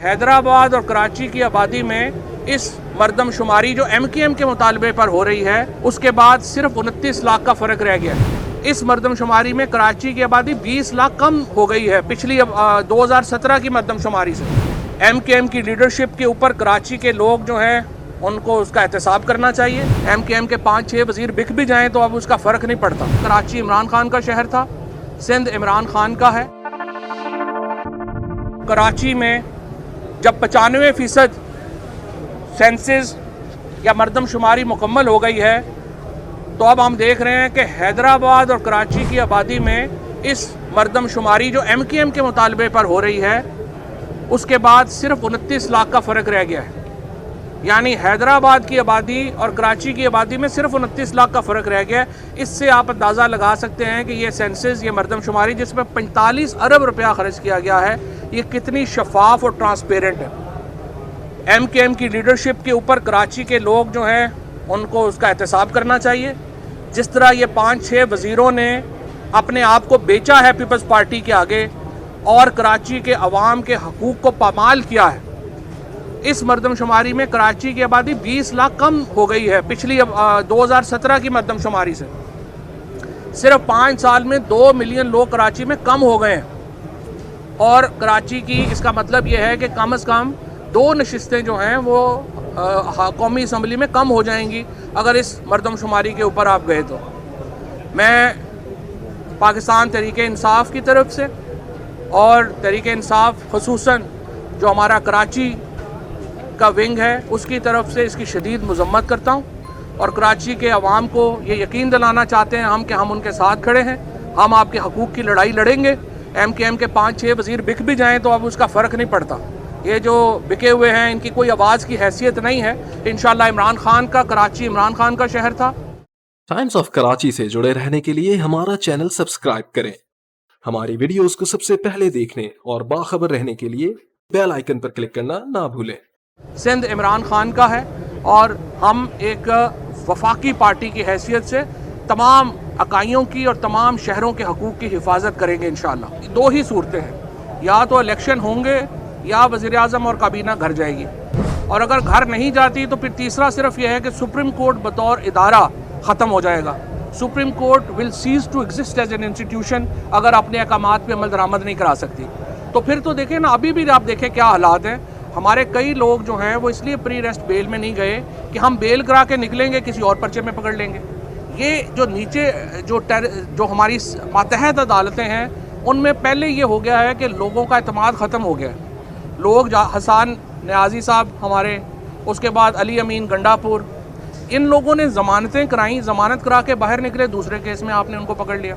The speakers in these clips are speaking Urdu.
حیدرآباد اور کراچی کی آبادی میں اس مردم شماری جو MKM کے مطالبے پر ہو رہی ہے اس کے بعد صرف 29 لاکھ کا فرق رہ گیا ہے۔ اس مردم شماری میں کراچی کی آبادی 20 لاکھ کم ہو گئی ہے پچھلی 2017 کی مردم شماری سے۔ MKM کی لیڈرشپ کے اوپر کراچی کے لوگ جو ہیں ان کو اس کا احتساب کرنا چاہیے۔ MKM کے 5-6 وزیر بک بھی جائیں تو اب اس کا فرق نہیں پڑتا۔ کراچی عمران خان کا شہر تھا، سندھ عمران خان کا ہے۔ کراچی میں جب 95% سینسز یا مردم شماری مکمل ہو گئی ہے تو اب ہم دیکھ رہے ہیں کہ حیدرآباد اور کراچی کی آبادی میں اس مردم شماری جو MKM کے مطالبے پر ہو رہی ہے اس کے بعد صرف 29 لاکھ کا فرق رہ گیا ہے۔ یعنی حیدرآباد کی آبادی اور کراچی کی آبادی میں صرف 29 لاکھ کا فرق رہ گیا ہے۔ اس سے آپ اندازہ لگا سکتے ہیں کہ یہ سینسز، یہ مردم شماری جس میں 45 ارب روپیہ خرچ کیا گیا ہے، یہ کتنی شفاف اور ٹرانسپیرنٹ ہے۔ MKM کی لیڈرشپ کے اوپر کراچی کے لوگ جو ہیں ان کو اس کا احتساب کرنا چاہیے۔ جس طرح یہ 5-6 وزیروں نے اپنے آپ کو بیچا ہے پیپلز پارٹی کے آگے اور کراچی کے عوام کے حقوق کو پامال کیا ہے۔ اس مردم شماری میں کراچی کی آبادی 20 لاکھ کم ہو گئی ہے پچھلی 2017 کی مردم شماری سے۔ صرف 5 سال میں 2 ملین لوگ کراچی میں کم ہو گئے ہیں، اور کراچی کی اس کا مطلب یہ ہے کہ کم از کم 2 نشستیں جو ہیں وہ قومی اسمبلی میں کم ہو جائیں گی اگر اس مردم شماری کے اوپر آپ گئے تو۔ میں پاکستان تحریک انصاف کی طرف سے اور تحریک انصاف خصوصاً جو ہمارا کراچی کا ونگ ہے اس کی طرف سے اس کی شدید مذمت کرتا ہوں، اور کراچی کے عوام کو یہ یقین دلانا چاہتے ہیں ہم کہ ہم ان کے ساتھ کھڑے ہیں۔ ہم آپ کے حقوق کی لڑائی لڑیں گے۔ MKM کے 5-6 وزیر بک بھی جائیں تو اب اس کا فرق نہیں پڑتا۔ یہ جو بکے ہوئے ہیں ان کی کوئی آواز کی حیثیت نہیں ہے۔ انشاءاللہ عمران خان کا کراچی عمران خان کا شہر تھا۔ ٹائمز آف کراچی سے جڑے رہنے کے لیے ہمارا چینل سبسکرائب کریں۔ ہماری ویڈیوز کو سب سے پہلے دیکھنے اور باخبر رہنے کے لیے بیل آئیکن پر کلک کرنا نہ بھولیں۔ سندھ عمران خان کا ہے، اور ہم ایک وفاقی پارٹی کی حیثیت سے تمام اکائیوں کی اور تمام شہروں کے حقوق کی حفاظت کریں گے انشاءاللہ۔ 2 ہی صورتیں ہیں، یا تو الیکشن ہوں گے یا وزیر اعظم اور کابینہ گھر جائے گی، اور اگر گھر نہیں جاتی تو پھر تیسرا صرف یہ ہے کہ سپریم کورٹ بطور ادارہ ختم ہو جائے گا۔ Supreme court will cease to exist as an institution اگر اپنے احکامات پہ عمل درآمد نہیں کرا سکتی۔ تو پھر تو دیکھیں نا، ابھی بھی آپ دیکھیں کیا حالات ہیں۔ ہمارے کئی لوگ جو ہیں وہ اس لیے پری ریسٹ بیل میں نہیں گئے کہ ہم بیل کرا کے نکلیں گے کسی اور پرچے میں پکڑ لیں گے۔ یہ جو نیچے جو ہماری ماتحت عدالتیں ہیں ان میں پہلے یہ ہو گیا ہے کہ لوگوں کا اعتماد ختم ہو گیا ہے۔ لوگ حسان نیازی صاحب ہمارے، اس کے بعد علی امین گنڈا پور، ان لوگوں نے ضمانتیں کرائیں، ضمانت کرا کے باہر نکلے، دوسرے کیس میں آپ نے ان کو پکڑ لیا۔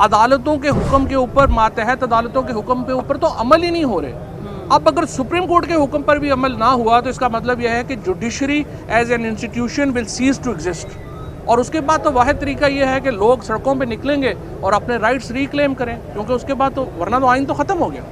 عدالتوں کے حکم کے اوپر، ماتحت عدالتوں کے حکم کے اوپر تو عمل ہی نہیں ہو رہے۔ اب اگر سپریم کورٹ کے حکم پر بھی عمل نہ ہوا تو اس کا مطلب یہ ہے کہ judiciary as an institution will cease to exist, اور اس کے بعد تو واحد طریقہ یہ ہے کہ لوگ سڑکوں پہ نکلیں گے اور اپنے رائٹس ریکلیم کریں، کیونکہ اس کے بعد تو ورنہ تو آئین تو ختم ہو گیا۔